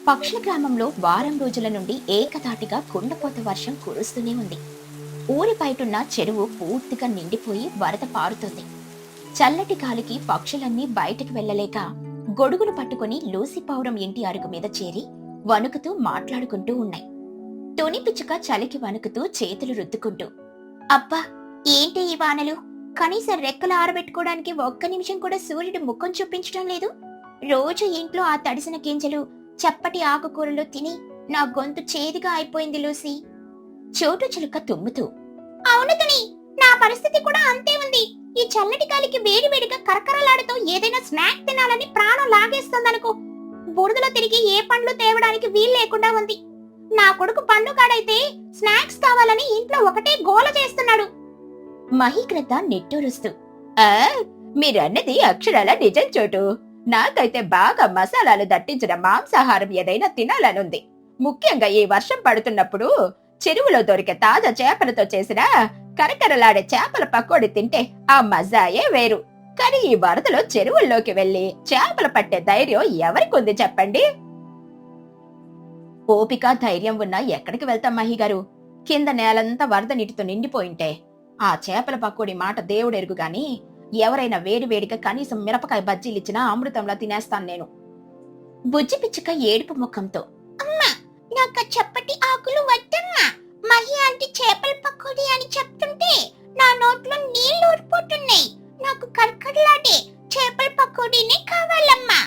పక్షుల గ్రామంలో వారం రోజుల నుండి ఏకధాటిగా కుండపోత వర్షం కురుస్తూనే ఉంది. ఊరి బయటున్న చెరువు పూర్తిగా నిండిపోయి వరద పారుతుంది. చల్లటి గాలికి పక్షులన్నీ బయటకు వెళ్లలేక గొడుగులు పట్టుకుని లూసి పౌరం ఇంటి అరుగు మీద చేరి వణుకుతూ మాట్లాడుకుంటూ ఉన్నాయి. తుని పిచ్చుక చలికి వణుకుతూ చేతులు రుద్దుకుంటూ, అబ్బా ఏంటి ఈ వానలు, కనీసం రెక్కలు ఆరబెట్టుకోవడానికి ఒక్క నిమిషం కూడా సూర్యుడు ముఖం చూపించడం లేదు. రోజు ఇంట్లో ఆ తడిసిన గింజలు చప్పటి ఆకుకూరలు తిని నా గొంతు చేదుగా అయిపోయింది లూసి. చోటు చిలుక తుమ్ముతూ, అవును తుని, నా పరిస్థితి కూడా అంతే ఉంది. ఈ చల్లటి గాలికి వేడివేడిగా కరకరలాడుతూ ఏదైనా స్నాక్ తినాలని ప్రాణం లాగేస్తుందనుకో. బురదలో తిరిగి ఏ పండ్లు తేవడానికి వీలు లేకుండా ఉంది. నా కొడుకు పండుగాడైతే స్నాక్స్ కావాలని ఇంట్లో ఒకటే గోల చేస్తున్నాడు. మహీకృత నిట్టూరుస్తూ, మీరన్నది అక్షరాల నిజం చోటు. నాకైతే బాగా మసాలాలు దట్టించిన మాంసాహారం ఏదైనా తినాలనుంది. ముఖ్యంగా ఈ వర్షం పడుతున్నప్పుడు చెరువులో దొరికే తాజా చేపలతో చేసిన కరకరలాడే చేపల పకోడీ తింటే ఆ మజాయే వేరు. కానీ ఈ వరదలో చెరువుల్లోకి వెళ్లి చేపలు పట్టే ధైర్యం ఎవరికి ఉంది చెప్పండి? ఓపిక ధైర్యం ఉన్నా ఎక్కడికి వెళ్తాం మహిగారు? కింద నేలంతా వరద నీటితో నిండిపోయింటే ఆ చేపల పకోడీ మాట దేవుడెరుగు గాని ఎవరైనా వేడివేడిగా కనీసం మిరపకాయ బజ్జీలిచ్చినా అమృతంలా తినేస్తాను నేను. బుజ్జి పిచ్చుక ఏడుపు ముఖంతో, అమ్మా నాకు చప్పటి ఆకులు వద్దమ్మా. మహి ఆంటీ చేపల పకోడీ అని చెప్తుంటే నా నోట్లో నీళ్లు ఊరిపోతున్నాయి. నాకు కర్కర్లాడే చేపల పకోడీనే కావాలమ్మా.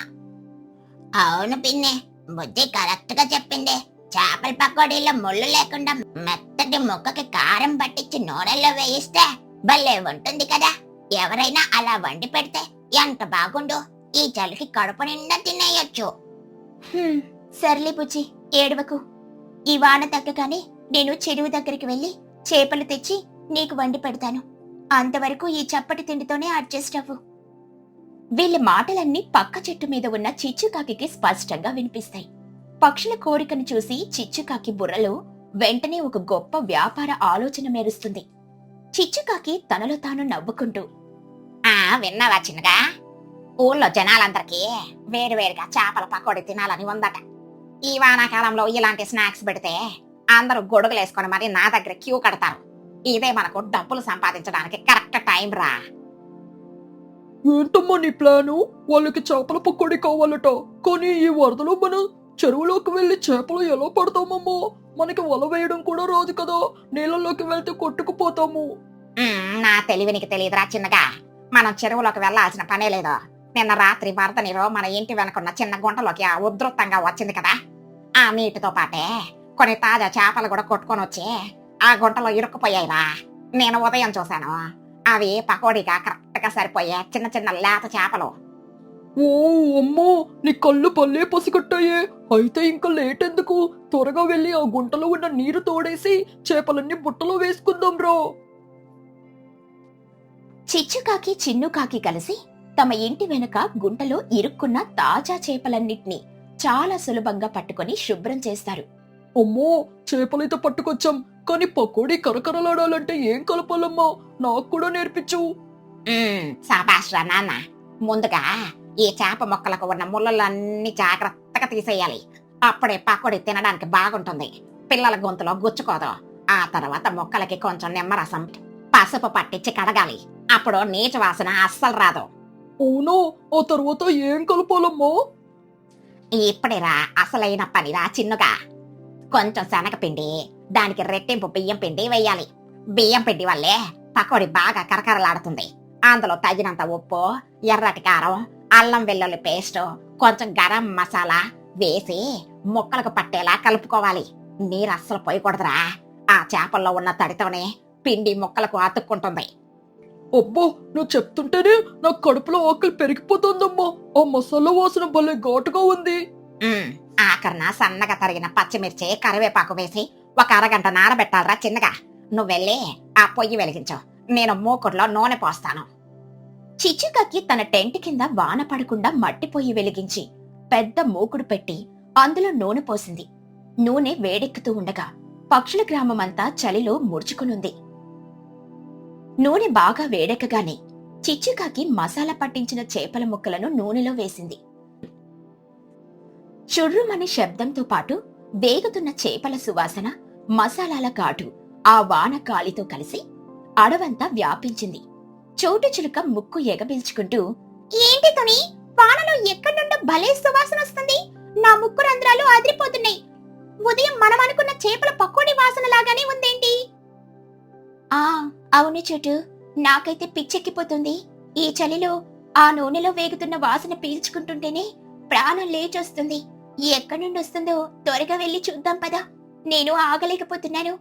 అవును పిన్నే, బుజ్జి కరెక్ట్ గా చెప్పిందే. చేపల పకోడీలో ముళ్ళు లేకుండా మెత్తటి ముక్కకి కారం పట్టించి నూనెలో వేయిస్తే భలే ఉంటుంది కదా. ఎవరైనా అలా వండి పెడితే ఎంత బాగుండు. ఈ చలికి కడుపు నిండా తినేయొచ్చు. సర్లే బుజ్జి, ఏడవకు. ఈ వాన తగ్గగానే నేను చెరువు దగ్గరికి వెళ్లి చేపలు తెచ్చి నీకు వండి పెడతాను. అంతవరకు ఈ చప్పటి తిండితోనే అడ్జస్ట్ అవ్వు. వీళ్ళ మాటలన్నీ పక్క చెట్టు మీద ఉన్న చిచ్చుకాకి స్పష్టంగా వినిపిస్తాయి. పక్షుల కోరికను చూసి చిచ్చుకాకి బుర్రలో వెంటనే ఒక గొప్ప వ్యాపార ఆలోచన మెరుస్తుంది. చిచ్చుకాకి తనలో తాను నవ్వుకుంటూ, విన్నావా చిన్నగా, ఊళ్ళో జనాలందరికీ వేరువేరుగా చేపల పకోడీ తినాలని ఉందట. ఈ వానాకాలంలో ఇలాంటి స్నాక్స్ పెడితే అందరూ గొడుగులేసుకొని మరి నా దగ్గర క్యూ కడతారు. ఇదే మనకు డబ్బులు సంపాదించడానికి కరెక్ట్ టైం రా. ఏంటమ్మా నీ ప్లాను? వాళ్ళకి చేపల పకోడీ కావాలట. కానీ ఈ వరదలో మనం చెరువులోకి వెళ్లి చేపలు ఎలా పడతామమ్మా? మనకి వల వేయడం కూడా రాదు కదా. నీళ్ళలోకి వెళ్తే కొట్టుకుపోతాము. నా తెలివి నీకు తెలియదురా చిన్నగా. మనం చెరువులోకి వెళ్లాల్సిన పనే లేదు. నిన్న రాత్రి వరద నీరు మన ఇంటి వెనుకున్న చిన్న గుంటలోకి ఉధృతంగా వచ్చింది కదా. ఆ నీటితో పాటే కొన్ని తాజా చేపలు కూడా కొట్టుకొని వచ్చి ఆ గుంటలో ఇరుక్కుపోయాయిరా. నేను ఉదయం చూశాను. అవి పకోడీగా కరెక్ట్ గా సరిపోయే చిన్న చిన్న లేత చేపలు. ఓ అమ్మా, నీ కళ్ళు పల్లే పసిగట్టాయే. అయితే ఇంకా లేట్ ఎందుకు? త్వరగా వెళ్లి ఆ గుంటలో ఉన్న నీరు తోడేసి చేపలన్నీ బుట్టలో వేసుకుందాం రా. చిచ్చుకాకి చిన్నుకాకి కలిసి తమ ఇంటి వెనుక గుంటలో ఇరుక్కున్న తాజా చేపలన్నిటినీ చాలా సులభంగా పట్టుకొని శుభ్రం చేస్తారు. అమ్మో, చేపలైతే పట్టుకొచ్చాం. కానీ పకోడీ కరకరలాడాలంటే ఏం కలపాలమ్మా? నాకు కూడా నేర్పించు. సాబాష్ రా నాన్న. ముందుగా ఈ చేప మొక్కలకు ఉన్న ముళ్ళలన్నీ జాగ్రత్తగా తీసేయాలి. అప్పుడే పకోడీ తినడానికి బాగుంటుంది. పిల్లల గొంతులో గుచ్చుకోదు. ఆ తర్వాత మొక్కలకి కొంచెం నిమ్మరసం, పసుపు పట్టించి కడగాలి. అప్పుడు నీచు వాసన అస్సలు రాదు. అవును, ఆ తర్వాత ఏం కలపాలమ్మా? ఇప్పుడేరా అసలైన పనిరా చిన్నుగా. కొంచెం శనగపిండి, దానికి రెట్టింపు బియ్యం పిండి వేయాలి. బియ్యం పిండి వల్లే పకోడీ బాగా కరకరలాడుతుంది. అందులో తగినంత ఉప్పు, ఎర్రటి కారం, అల్లం వెల్లుల్లి పేస్ట్, కొంచెం గరం మసాలా వేసి ముక్కలకు పట్టేలా కలుపుకోవాలి. నీరు అస్సలు పోయకూడదురా. ఆ చేపల్లో ఉన్న తడితోనే పిండి ముక్కలకు అతుక్కుంటుంది. అబ్బా, నువ్వు చెప్తుంటేనే నా కడుపులో ఆకలి పెరిగిపోతుందమ్మా. ఆ మసాలా వాసన భలే ఘాటుగా ఉంది. ఆఖరణ సన్నగా తరిగిన పచ్చిమిర్చి, కరివేపాకు వేసి ఒక అరగంట నానబెట్టాలరా చిన్నగా. నువ్వెళ్ళి ఆ పొయ్యి వెలిగించు. నేను మూకుడులో నూనె పోస్తాను. చిచ్చుకాకి తన టెంట్ కింద వాన పడకుండా మట్టి పొయ్యి వెలిగించి పెద్ద మూకుడు పెట్టి అందులో నూనె పోసింది. నూనె వేడెక్కుతూ ఉండగా పక్షుల గ్రామమంతా చలిలో ముడుచుకునుంది. నూనె బాగా వేడెక్కగానే చిచ్చుకాకి మసాలా పట్టించిన చేపల ముక్కలను నూనెలో వేసింది. చుర్రుమనే శబ్దంతో పాటు వేగుతున్న చేపల సువాసన, మసాలాల ఘాటు ఆ వాన గాలితో కలిసి అడవంతా వ్యాపించింది. చోటు చిలుక ముక్కు ఎగబీల్చుకుంటూ, ఏంటి తుని, వానలో ఎక్కడి నుండో భలే సువాసన వస్తుంది. నా ముక్కు రంధ్రాలు అదిరిపోతున్నాయి. ఉదయం మనం అనుకున్న చేపల పకోడీ వాసన లాగానే ఉందేంటి? అవును చోటు, నాకైతే పిచ్చెక్కిపోతుంది. ఈ చలిలో ఆ నూనెలో వేగుతున్న వాసన పీల్చుకుంటుంటేనే ప్రాణం లేచొస్తుంది. ఎక్కడి నుండి వస్తుందో త్వరగా వెళ్లి చూద్దాం పదా. నేను ఆగలేకపోతున్నాను.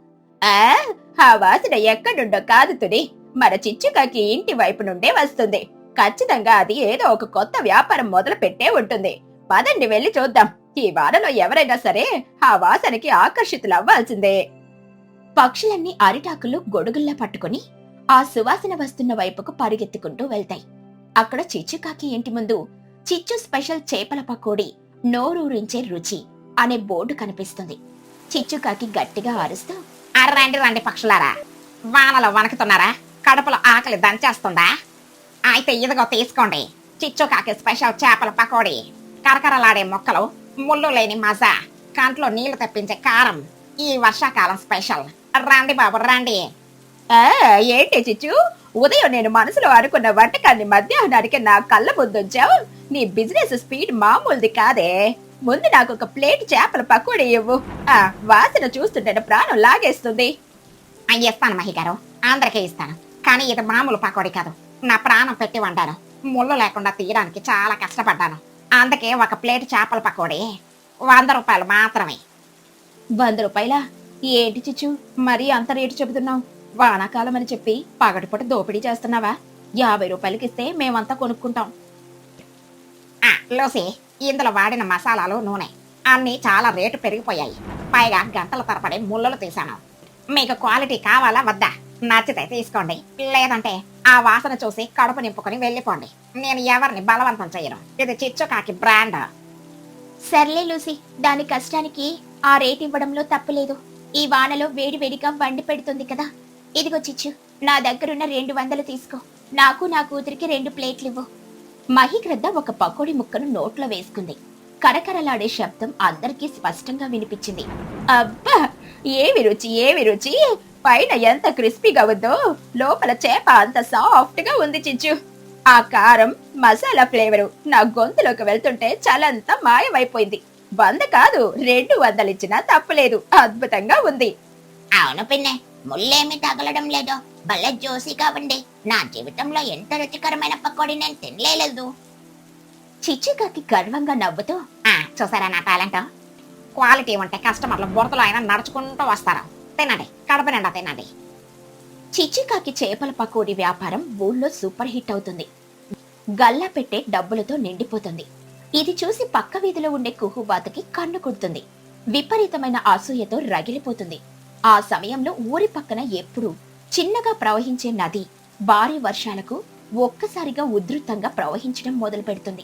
ఆ వాసన ఎక్కడుండో కాదు తుని, మన చిచ్చుకాకి ఇంటి వైపు నుండే వస్తుంది. ఖచ్చితంగా అది ఏదో ఒక కొత్త వ్యాపారం మొదలు పెట్టే ఉంటుంది. పదండి వెళ్లి చూద్దాం. ఈ వానలో ఎవరైనా సరే ఆ వాసనకి ఆకర్షితులవ్వాల్సిందే. పక్షులన్నీ అరిటాకులు గొడుగుల్లా పట్టుకుని ఆ సువాసన వస్తున్న వైపుకు పరిగెత్తుకుంటూ వెళ్తాయి. అక్కడ చిచ్చుకాకి ఇంటి ముందు చిచ్చు స్పెషల్ చేపల పకోడీ, నోరూరించే రుచి అనే బోర్డు కనిపిస్తుంది. చిచ్చుకాకి గట్టిగా అరుస్తూ, రండి రండి పక్షులారా, వానలో వణకుతున్నారా? కడుపులో ఆకలి దంచేస్తుందా? అయితే ఇదిగో తీసుకోండి, చిచ్చుకాకి స్పెషల్ చేపల పకోడీ. కరకరలాడే ముక్కలు, ముళ్ళు లేని మజా, కంట్లో నీళ్లు తెప్పించే కారం, ఈ వర్షాకాలం స్పెషల్. రండి బాబు రండి. ఏంటి చిచ్చు, ఉదయం నేను మనసులో అనుకున్న వంటకాన్ని మధ్యాహ్నానికి నా కళ్ళ ముందుంచావు. నీ బిజినెస్ స్పీడ్ మామూలుది కాదే. ముందు నాకు ఒక ప్లేట్ చేపల పకోడీ ఇవ్వు. వాసన చూస్తుంటే ప్రాణం లాగేస్తుంది. ఇస్తాను మహి గారు, అందరికీ ఇస్తాను. కానీ ఇది మామూలు పకోడీ కాదు, నా ప్రాణం పెట్టి వండాను. ముళ్ళు లేకుండా తీయడానికి చాలా కష్టపడ్డాను. అందుకే ఒక ప్లేట్ చేపల పకోడీ 100 రూపాయలు మాత్రమే. 100 రూపాయలా? ఏంటి చిచ్చు, మరీ అంత రేటు చెబుతున్నావు? వానాకాలం అని చెప్పి పగటిపూట దోపిడీ చేస్తున్నావా? 50 రూపాయలకి ఇస్తే మేమంతా కొనుక్కుంటాం. లూసీ, ఇందులో వాడిన మసాలాలు, నూనె అన్నీ చాలా రేటు పెరిగిపోయాయి. పైగా గంటల తరబడి ముళ్ళలు తీశాను. మీకు క్వాలిటీ కావాలా వద్దా? నచ్చితే తీసుకోండి, లేదంటే ఆ వాసన చూసి కడుపు నింపుకొని వెళ్ళిపోండి. నేను ఎవరిని బలవంతం చేయను. ఇది చిచ్చుకాకి బ్రాండ్. సర్లే లూసీ, దాని కష్టానికి ఆ రేట్ ఇవ్వడంలో తప్పులేదు. ఈ వానలో వేడి వేడిగా వండి పెడుతుంది కదా. ఇదిగో చిచ్చు, నా దగ్గరున్న 200 తీసుకో. నాకు నా కూతురికి 2 ప్లేట్లు ఇవ్వు. మహిగ్రద్ద ఒక పకోడీ ముక్కను నోట్లో వేసుకుంది. కరకరలాడే శబ్దం అందరికీ స్పష్టంగా వినిపించింది. అబ్బా, ఏమి రుచి, ఏమి రుచి! పైన ఎంత క్రిస్పీగా ఉందో, లోపల చేప అంత సాఫ్ట్ గా ఉంది చిచ్చు. ఆ కారం, మసాలా ఫ్లేవరు నా గొంతులోకి వెళ్తుంటే చలంతా మాయమైపోయింది. 100 కాదు, 200 ఇచ్చినా తప్పులేదు. అద్భుతంగా ఉంది. అవును పిన్నే, ముళ్ళేమి తగలడం లేదు. భలే జ్యూసీగా ఉంది. నా జీవితంలో ఎంత రుచికరమైన పకోడీ నేను తినలేదు. చిచ్చుకాకి గర్వంగా నవ్వుతూ, చూసారా నా టాలెంట్? క్వాలిటీ ఉంటే కస్టమర్లు బురదలో అయినా నడుచుకుంటూ వస్తారు. తినండి, కడుపు నిండా తినండి. చిచ్చుకాకి చేపల పకోడీ వ్యాపారం ఊళ్ళో సూపర్ హిట్ అవుతుంది. గల్లా పెట్టే డబ్బులతో నిండిపోతుంది. ఇది చూసి పక్క వీధిలో ఉండే కుహుబాతుకి కన్ను కుడుతుంది. విపరీతమైన అసూయతో రగిలిపోతుంది. ఆ సమయంలో ఊరి పక్కన ఎప్పుడూ చిన్నగా ప్రవహించే నది భారీ వర్షాలకు ఒక్కసారిగా ఉధృతంగా ప్రవహించడం మొదలు పెడుతుంది.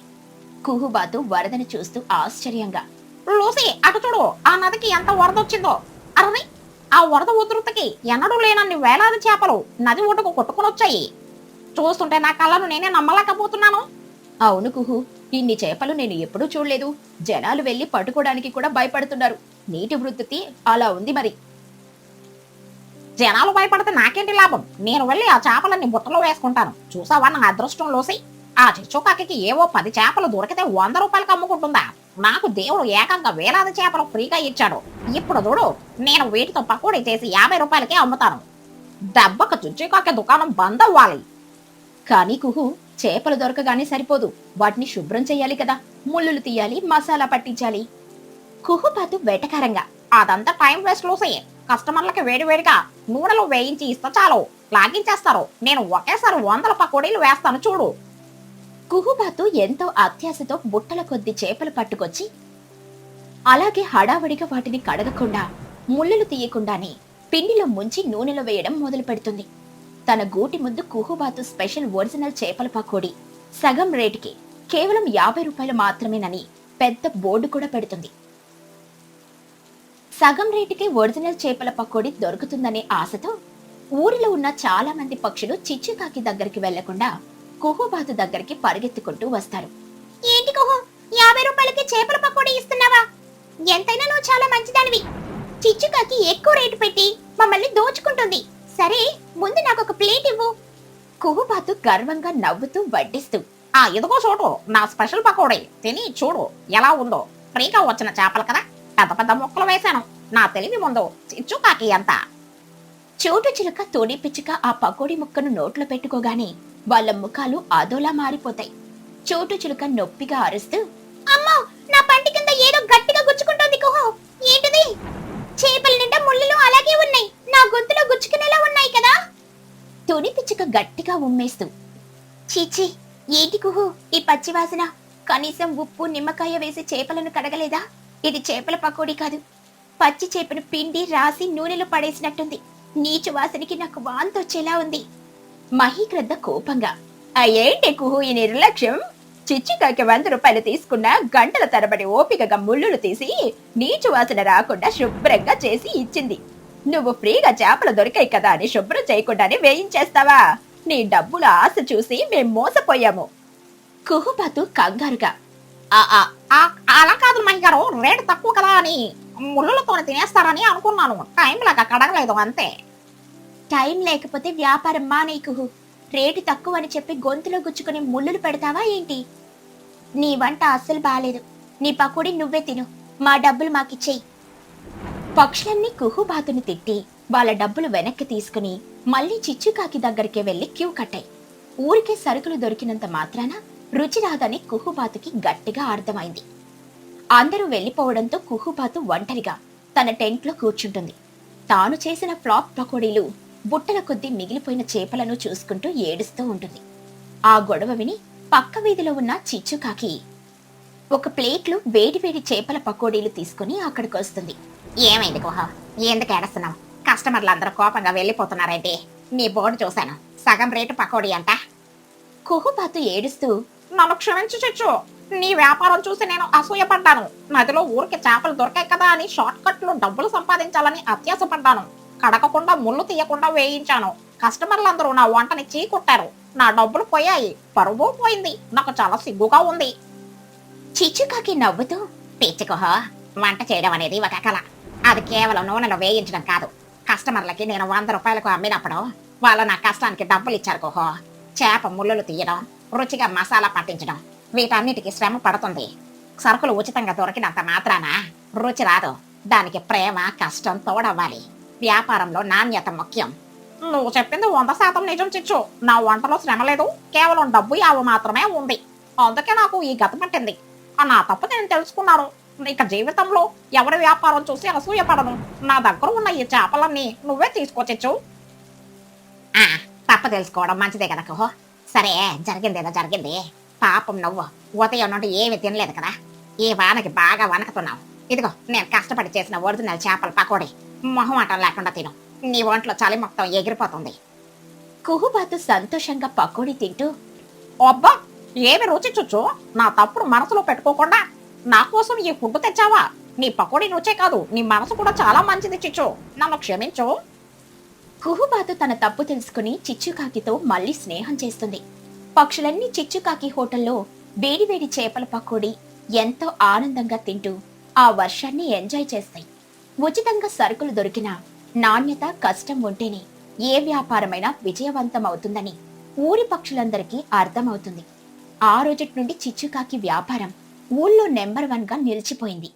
కుహుబాతు వరదను చూస్తూ ఆశ్చర్యంగా, లూసీ అటు చూడు, ఆ నదికి ఎంత వరద వచ్చిందో. అరవై, ఆ వరద ఉధృతికి ఎన్నడూ లేనన్ని వేలాది చేపలు నది ఒడ్డుకు కొట్టుకుని వచ్చాయి. చూస్తుంటే నా కళ్ళను నేనే నమ్మలేకపోతున్నాను. అవును కుహు, ఇన్ని చేపలు నేను ఎప్పుడూ చూడలేదు. జనాలు వెళ్లి పట్టుకోవడానికి కూడా భయపడుతున్నారు. నీటి వృద్ధి అలా ఉంది మరి. జనాలు భయపడితే నాకేంటి లాభం? నేను వెళ్ళి ఆ చేపలన్నీ బుట్టలో వేసుకుంటాను. చూసావా నా అదృష్టం లూసీ? ఆ చిచ్చుకాకి ఏవో 10 చేపలు దొరికితే 100 రూపాయలకు అమ్ముకుంటుందా? నాకు దేవుడు ఏకంగా వేలాది చేపలు ఫ్రీగా ఇచ్చాడు. ఇప్పుడు చూడు, నేను వీటితో పకోడీ చేసి 50 రూపాయలకే అమ్ముతాను. దెబ్బకు చిచ్చుకాకి దుకాణం బంద్ అవ్వాలి. కానీ కుహు, చేపలు దొరకగానే సరిపోదు. వాటిని శుభ్రం చెయ్యాలి కదా. ముళ్ళులు తీయాలి, మసాలా పట్టించాలి. కుహుబాతు వెటకారంగా, అదంతా టైం వేస్ట్ లూసీ. కస్టమర్లకి వేడివేడిగా నూనెలో వేయించి ఇస్తే చాలు, లాగించేస్తారు. నేను ఒకేసారి 100 పకోడీలు వేస్తాను చూడు. కుహుబాతు ఎంతో అత్యాశతో బుట్టల కొద్ది చేపలు పట్టుకొచ్చి అలాగే హడావడిగా వాటిని కడగకుండా, ముళ్ళులు తీయకుండానే పిండిలో ముంచి నూనెలో వేయడం మొదలు పెడుతుంది. తన గూటి ముందు కుహుబాతు స్పెషల్ ఒరిజినల్ చేపల పకోడీ సగం రేటుకి కేవలం 50 రూపాయలు మాత్రమేనని పెద్ద బోర్డు కూడా పెడుతుంది. సగం రేటుకి ఒరిజినల్ చేపల పకోడీ దొరుకుతుందనే ఆశతో ఊరిలో ఉన్న చాలా మంది పక్షులు చిచ్చుకాకి దగ్గరికి వెళ్లకుండా కుహుబాతు దగ్గరికి పరిగెత్తుకుంటూ వస్తారు. ఏంటి కుహు, 50 రూపాయలకి చేపల పకోడీ ఇస్తున్నావా? మంచిదానివి. చిచ్చుకాకి ఎక్కువ రేటు పెట్టి మమ్మల్ని దోచుకుంటుంది. సరే, ముందు నాకు ఒక ప్లేట్ ఇవ్వు. కుహుబాతు గర్వంగా నవ్వుతూ వడ్డిస్తూ, ఇదిగో చూడు, నా స్పెషల్ పకోడీ. తిని చూడు ఎలా ఉందో. ఫ్రీగా వచ్చిన చేపలు కదా, పెద్ద పెద్ద ముక్కలు వేశాను. నా తెలివి ముందు చిచ్చుకాకి ఎంత. చోటు చిలుక తోడి పిచ్చుక ఆ పకోడీ ముక్కను నోట్లో పెట్టుకోగానే వాళ్ళ ముఖాలు అదోలా మారిపోతాయి. చోటు చిలుక నొప్పిగా అరుస్తూ, అమ్మో, నా పంటి కింద ఏదో గట్టిగా గుచ్చుకుంటోంది కుహు. ఏంటిది? చేపల నిండా ముళ్ళులు అలాగే ఉన్నాయి. నా గొంతులో గుచ్చుకునేలా ఉన్నాయి కదా. తొడి పిచ్చుక గట్టిగా ఉమ్మేస్తూ, చీచి, ఏంటి కుహు ఈ పచ్చివాసన? కనీసం ఉప్పు నిమ్మకాయ వేసి చేపలను కడగలేదా? ఇది చేపల పకోడీ కాదు, పచ్చి చేపను పిండి రాసి నూనెలో పడేసినట్టుంది. నీచు వాసనకి నాకు వాంతొచ్చేలా ఉంది. మహీక్రద్ద కోపంగా, ఏంటి కుహు ఈ నిర్లక్ష్యం? చిచ్చుకాకి 100 రూపాయలు తీసుకున్న గంటల తరబడి ఓపికగా ముళ్ళులు తీసి నీచు వాసన రాకుండా శుభ్రంగా చేసి ఇచ్చింది. నువ్వు ఫ్రీగా చేపలు దొరికాయి కదా అని శుభ్రం చేయకుండానే వేయించేస్తావా? నీ డబ్బుల ఆశ చూసి మేం మోసపోయాము. కుహుబాతు కంగారుగా, అలా కాదు మహిగారు, రేటు తక్కువ కదా అని ముళ్ళులతో తినేస్తారని అనుకున్నాను. టైం లేక కడగలేదు అంతే. టైం లేకపోతే వ్యాపారం మానే కుహు. రేటు తక్కువ అని చెప్పి గొంతులో గుచ్చుకుని ముళ్ళులు పెడతావా ఏంటి? నీ వంట అస్సలు బాలేదు. నీ పకోడీ నువ్వే తిను, మా డబ్బులు మాకిచ్చేయి. పక్షులన్నీ కుహుబాతుని తిట్టి వాళ్ళ డబ్బులు వెనక్కి తీసుకుని మళ్ళీ చిచ్చుకాకి దగ్గరికి వెళ్లి క్యూ కట్టాయి. ఊరికే సరుకులు దొరికినంత మాత్రాన రుచి రాదని కుహుబాతుకి గట్టిగా అర్థమైంది. అందరూ వెళ్లిపోవడంతో కుహుబాతు ఒంటరిగా తన టెంట్లో కూర్చుంటుంది. తాను చేసిన ఫ్లాప్ పకోడీలు బుట్టల కొద్దీ మిగిలిపోయిన చేపలను చూసుకుంటూ ఏడుస్తూ ఉంటుంది. ఆ గొడవ విని పక్క వీధిలో ఉన్న చిచ్చుకాకి ఒక ప్లేట్లో వేడివేడి చేపల పకోడీలు తీసుకుని అక్కడికి వస్తుంది. ఏమైంది కుహ, ఎందుకు ఏడుస్తున్నావు? కస్టమర్లు అందరూ కోపంగా వెళ్ళిపోతున్నారేంటి? నీ బోర్డు చూశాను, సగం రేటు పకోడీ అంట. కుహుబాతు ఏడుస్తూ, నన్ను క్షమించు చిచ్చు. నీ వ్యాపారం చూసి నేను అసూయపడ్డాను. నదిలో ఊరికి చేపలు దొరికాయి కదా అని షార్ట్ కట్ లో డబ్బులు సంపాదించాలని అత్యాసపడ్డాను. కడకకుండా ముళ్ళు తీయకుండా వేయించాను. కస్టమర్లందరూ నా వంటని చీకొట్టారు. నా డబ్బులు పోయాయి, పరువు పోయింది. నాకు చాలా సిగ్గుగా ఉంది. చిచ్చుకాకి నవ్వుతూ, పిచ్చికుహ, వంట చేయడం అనేది ఒక కళ. అది కేవలం నూనెలో వేయించడం కాదు. కస్టమర్లకి నేను 100 రూపాయలకు అమ్మినప్పుడు వాళ్ళు నా కష్టానికి డబ్బులు ఇచ్చారు కుహో. చేప ముళ్ళులు తీయడం, రుచిగా మసాలా పట్టించడం, వీటన్నిటికీ శ్రమ పడుతుంది. సరుకులు ఉచితంగా దొరికినంత మాత్రాన రుచి రాదు. దానికి ప్రేమ, కష్టం తోడవ్వాలి. వ్యాపారంలో నాణ్యత ముఖ్యం. నువ్వు చెప్పింది 100% నిజం చిచ్చు. నా వంటలో శ్రమ లేదు, కేవలం డబ్బు యావ మాత్రమే ఉంది. అందుకే నాకు ఈ గత పట్టింది. నా తప్పు నేను తెలుసుకున్నాను. ఇక జీవితంలో ఎవరి వ్యాపారం చూసి అసూయపడను. నా దగ్గర ఉన్న ఈ చేపలన్నీ నువ్వే తీసుకోవచ్చు. తప్పు తెలుసుకోవడం మంచిదే కదా కుహో. సరే, జరిగిందేదో జరిగింది. పాపం నువ్వు ఉదయం నుండి ఏమి తినలేదు కదా. ఈ వానకి బాగా వణకుతున్నావు. ఇదిగో నేను కష్టపడి చేసిన ఒరిజినల్ చేపల పకోడీ. మొహమాటం లేకుండా తిను. నీ ఒంట్లో చలి మొత్తం ఎగిరిపోతుంది. కుహుబాతు సంతోషంగా పకోడీ తింటూ, అబ్బా, ఏమి రుచి చుచ్చు. నా తప్పుడు మనసులో పెట్టుకోకుండా నా కోసం ఈ ఫుడ్ తెచ్చావా? నీ పకోడీ రుచే కాదు, నీ మనసు కూడా చాలా మంచిది చిచ్చు. నన్ను క్షమించు. కుహుబాతు తన తప్పు తెలుసుకుని చిచ్చుకాకితో మళ్ళీ స్నేహం చేస్తుంది. పక్షులన్నీ చిచ్చుకాకి హోటల్లో వేడివేడి చేపల పకోడీ ఎంతో ఆనందంగా తింటూ ఆ వర్షాన్ని ఎంజాయ్ చేస్తాయి. ఉచితంగా సరుకులు దొరికినా నాణ్యత, కష్టం ఉంటేనే ఏ వ్యాపారమైనా విజయవంతం అవుతుందని ఊరి పక్షులందరికీ అర్థమవుతుంది. ఆ రోజుటి నుండి చిచ్చుకాకి వ్యాపారం ఊళ్ళో నెంబర్ 1గా నిలిచిపోయింది.